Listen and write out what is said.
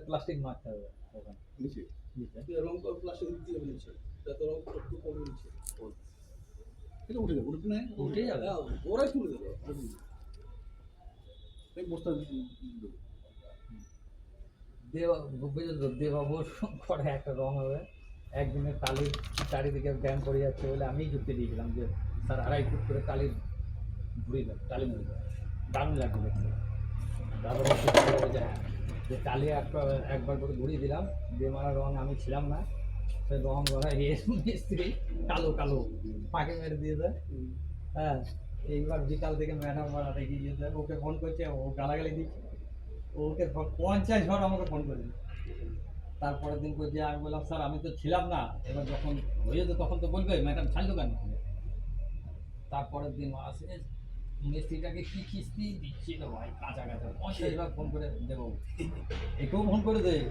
Plastic মারতে হবে ওখানে নিচে নিচে। রং করে প্লাস্টিক দিয়ে নিচ্ছে যাতে রং একটু কমে নিচ্ছে এটা উঠে যাবে, উঠে নেয় উঠে যাবে। ওরাই তুলে দেবে এই বস্তা দেবাবুর পরে একটা রং হবে। একদিনের টালির চারিদিকে ব্যায়াম করে যাচ্ছে বলে আমি যুক্তি দিয়েছিলাম যে স্যার 2.5 ফুট করে টালির ঘুরিয়ে দেয়, টালি মেরে দেয়, দারুণ লাগবে দেখতে। দাদা যে টালি একবার করে ঘুরিয়ে দিলাম, দিয়ে মারা রং আমি ছিলাম না, সে রং ধরা মিস্ত্রি কালো কালো পাকে মেরে দিয়ে দেয়। হ্যাঁ, এইবার বিকাল থেকে ম্যাডাম মারা দেখিয়ে দিয়েছে, ওকে ফোন করছে, ও গালাগালি দিচ্ছে, ওকে 50 বার আমাকে ফোন করেছে। তারপরের দিন করে যে আমি বললাম স্যার আমি তো ছিলাম না, এবার যখন হয়েছে তখন তো বলবে ম্যাডাম ছাড়লো কেন। তারপরের দিন আসে মিস্ত্রিটাকে কি কিস্তি দিচ্ছিল ভাই, কাঁচা কাঁচা 50 বার ফোন করে দেবো, একেও ফোন করে দেয়।